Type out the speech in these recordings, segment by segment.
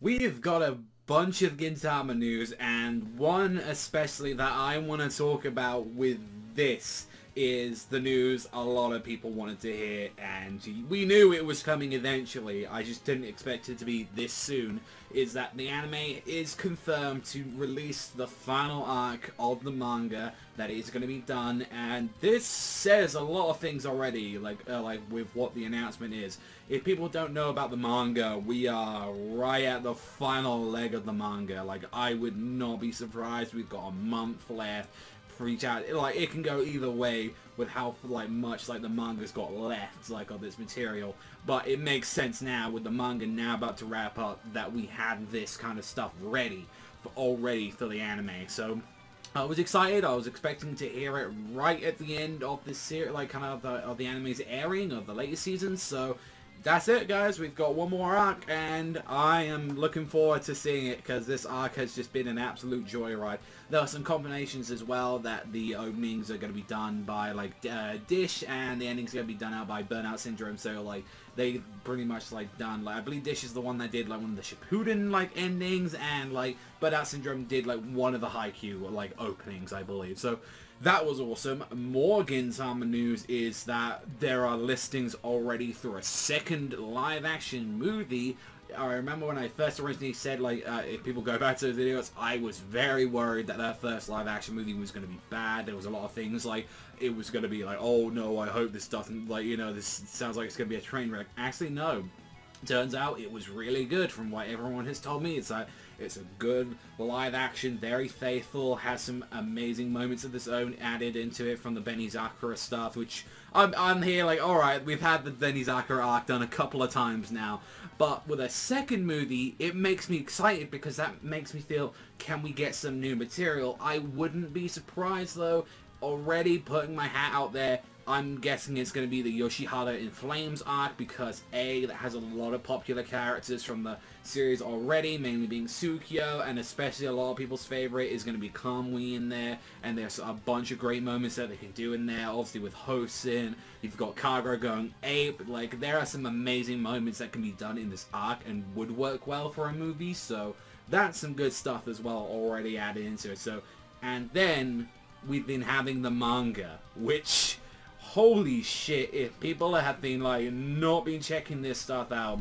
We've got a bunch of Gintama news, and one especially that I want to talk about with this is the news a lot of people wanted to hear, and we knew it was coming eventually. I just didn't expect it to be this soon. Is that the anime is confirmed to release the final arc of the manga that is going to be done, and this says a lot of things already, like with what the announcement is. If people don't know about the manga, we are right at the final leg of the manga. Like, I would not be surprised. We've got a month left for each out. Like, it can go either way with how much the manga's got left of this material. But it makes sense now with the manga now about to wrap up that we had this kind of stuff ready already for the anime. So I was excited. I was expecting to hear it right at the end of this series, of the anime's airing of the latest season. So that's it, guys. We've got one more arc, and I am looking forward to seeing it because this arc has just been an absolute joyride. There are some combinations as well that the openings are going to be done by Dish, and the endings are going to be done out by Burnout Syndrome. So they pretty much done. I believe Dish is the one that did one of the Shippuden endings, and Burnout Syndrome did one of the Haikyuu openings, I believe. So that was awesome. More Gintama news is that there are listings already through a second live-action movie. I remember when I first originally said, if people go back to the videos, I was very worried that their first live-action movie was going to be bad. There was a lot of things, it was going to be oh no, I hope this doesn't, this sounds like it's going to be a train wreck. Actually, no. Turns out it was really good from what everyone has told me. It's a good live action, very faithful, has some amazing moments of its own added into it from the Benizakura stuff, which I'm here alright, we've had the Benizakura arc done a couple of times now. But with a second movie, it makes me excited because that makes me feel, can we get some new material? I wouldn't be surprised though. Already putting my hat out there, I'm guessing it's going to be the Yoshihara in Flames arc because A, that has a lot of popular characters from the series already, mainly being Tsukio, and especially a lot of people's favorite is going to be Kamui in there, and there's a bunch of great moments that they can do in there, obviously with Hosen, you've got Kagura going ape, there are some amazing moments that can be done in this arc and would work well for a movie, so that's some good stuff as well already added into it. So, and then we've been having the manga, which, holy shit, if people have been not been checking this stuff out,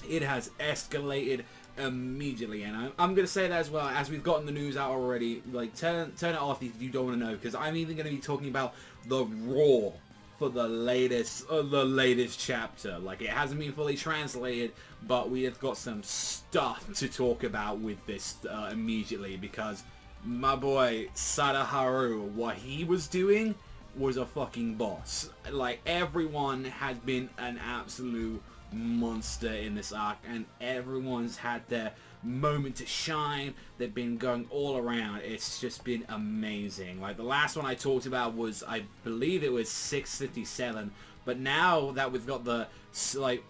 it has escalated immediately. And I'm gonna say that as well, as we've gotten the news out already, turn it off if you don't want to know, because I'm even gonna be talking about the raw for the latest chapter. It hasn't been fully translated, but we have got some stuff to talk about with this immediately, because my boy Sadaharu, what he was doing was a fucking boss. Everyone has been an absolute monster in this arc, and everyone's had their moment to shine. They've been going all around. It's just been amazing. The last one I talked about was, I believe it was 657, but now that we've got the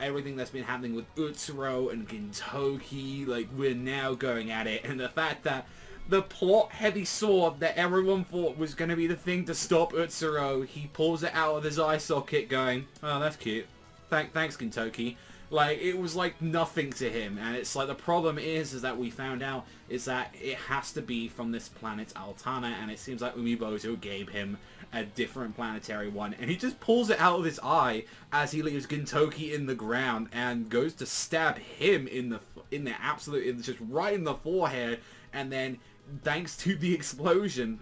everything that's been happening with Utsuro and Gintoki, we're now going at it, and the fact that the plot-heavy sword that everyone thought was going to be the thing to stop Utsuro, he pulls it out of his eye socket going, oh, that's cute. Thanks, Gintoki. It was nothing to him, and it's the problem is that we found out is that it has to be from this planet Altana, and it seems like Umiboto gave him a different planetary one, and he just pulls it out of his eye as he leaves Gintoki in the ground and goes to stab him just right in the forehead, and then thanks to the explosion,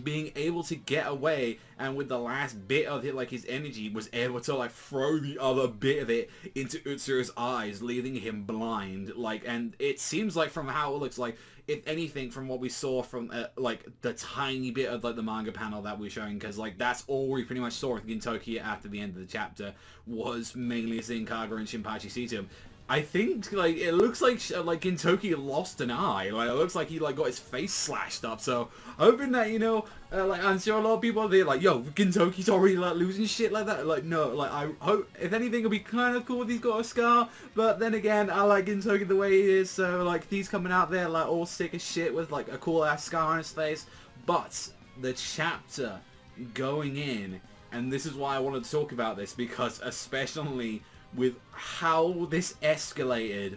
being able to get away, and with the last bit of it, his energy, was able to throw the other bit of it into Utsuro's eyes, leaving him blind. And it seems from how it looks, if anything, from what we saw from the tiny bit of the manga panel that we're showing, because that's all we pretty much saw with Gintoki after the end of the chapter, was mainly seeing Kagura and Shinpachi Sato. I think, it looks like Gintoki lost an eye. It looks like he, got his face slashed up. So, hoping that, I'm sure a lot of people are there, yo, Gintoki's already, losing shit like that. No, I hope, if anything, it'll be kind of cool if he's got a scar. But then again, I like Gintoki the way he is. So, he's coming out there, all sick as shit with, a cool-ass scar on his face. But, the chapter going in, and this is why I wanted to talk about this, because especially with how this escalated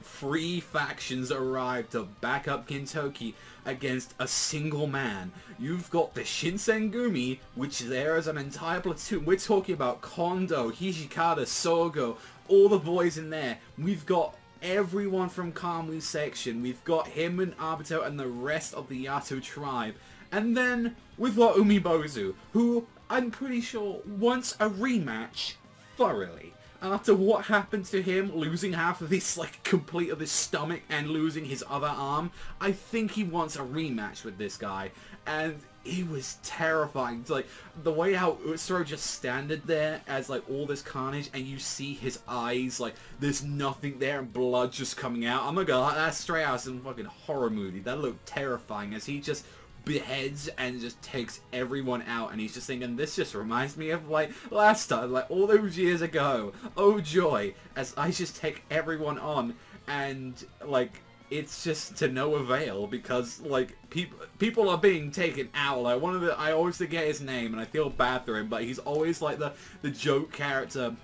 3 factions arrive to back up Gintoki against a single man. You've got the Shinsengumi, which there is an entire platoon. We're talking about Kondo, Hijikata, Sogo, all the boys in there. We've got everyone from Kamu's section. We've got him and Obito and the rest of the Yato tribe. And then we've got Umibozu, who I'm pretty sure wants a rematch thoroughly. After what happened to him, losing half of his, complete of his stomach and losing his other arm, I think he wants a rematch with this guy. And he was terrifying. It's the way how Utsuro just standed there as, all this carnage, and you see his eyes, there's nothing there and blood just coming out. I'm not gonna lie, that's straight out of some fucking horror movie. That looked terrifying as he just beheads and just takes everyone out, and he's just thinking, this just reminds me of last time, all those years ago. Oh joy, as I just take everyone on, and it's just to no avail, because people are being taken out. I always forget his name and I feel bad for him, but he's always the joke character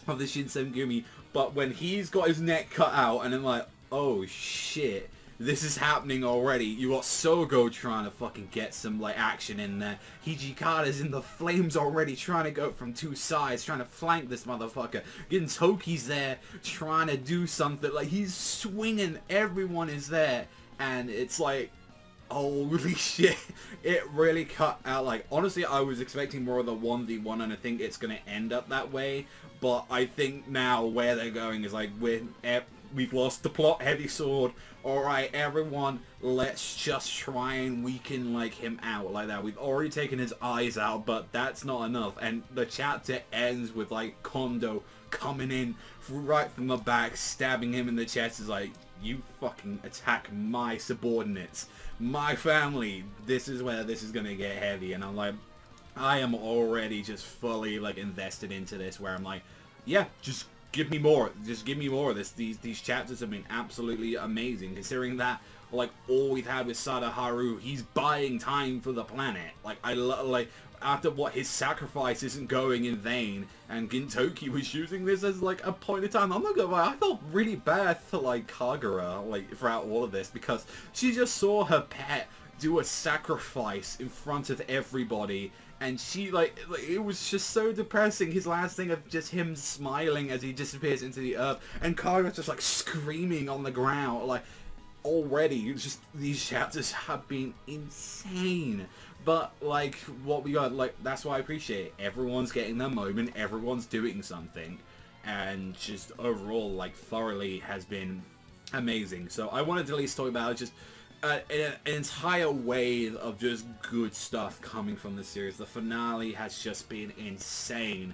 of the Shinsengumi. But when he's got his neck cut out and then oh shit, this is happening already. You got Sogo trying to fucking get some action in there. Hijikata's in the flames already, trying to go from 2 sides, trying to flank this motherfucker. Gintoki's there trying to do something. He's swinging. Everyone is there, and it's holy shit. It really cut out. Honestly, I was expecting more of the 1v1, and I think it's gonna end up that way. But I think now where they're going is we've lost the plot heavy sword. Alright, everyone, let's just try and weaken him out like that. We've already taken his eyes out, but that's not enough. And the chapter ends with Kondo coming in right from the back, stabbing him in the chest. Is you fucking attack my subordinates, my family. This is where this is gonna get heavy. And I'm I am already just fully invested into this, where I'm yeah, just give me more. Just give me more of this. These chapters have been absolutely amazing, considering that all we've had with Sadaharu, he's buying time for the planet. After what, his sacrifice isn't going in vain, and Gintoki was using this as a point in time. I'm not gonna lie, I felt really bad for Kagura throughout all of this, because she just saw her pet do a sacrifice in front of everybody, and she it was just so depressing. His last thing of just him smiling as he disappears into the earth, and Kagura's just screaming on the ground. Already, just these chapters have been insane. But what we got, that's what I appreciate. Everyone's getting their moment, everyone's doing something, and just overall thoroughly has been amazing. So I wanted to at least talk about just an entire wave of just good stuff coming from the series. The finale has just been insane.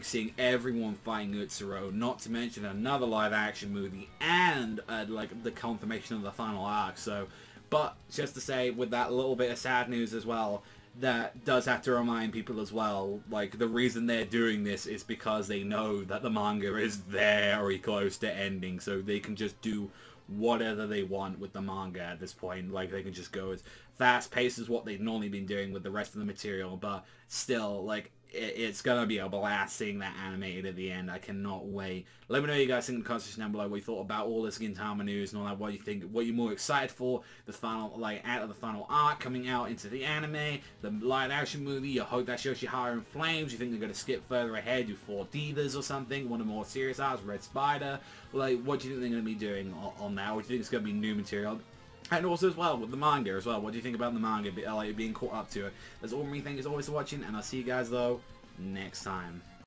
Seeing everyone fighting Utsuro, not to mention another live action movie, and the confirmation of the final arc. So, but just to say, with that little bit of sad news as well, that does have to remind people as well, the reason they're doing this is because they know that the manga is very close to ending, so they can just do whatever they want with the manga at this point. They can just go as fast paced as what they've normally been doing with the rest of the material, but still, it's gonna be a blast seeing that animated at the end. I cannot wait. Let me know what you guys think in the comments section down below, what you thought about all this Gintama news and all that, what you think, what you're more excited for, the final, out of the final arc coming out into the anime, the live action movie. You hope that shows you higher in flames. You think they're gonna skip further ahead, do 4 Divas or something, one of the more serious arcs, Red Spider. What do you think they're gonna be doing on that? What do you think it's gonna be new material? And also as well, with the manga as well, what do you think about the manga, being caught up to it? That's all from me. Thank you as always for watching, and I'll see you guys, though, next time.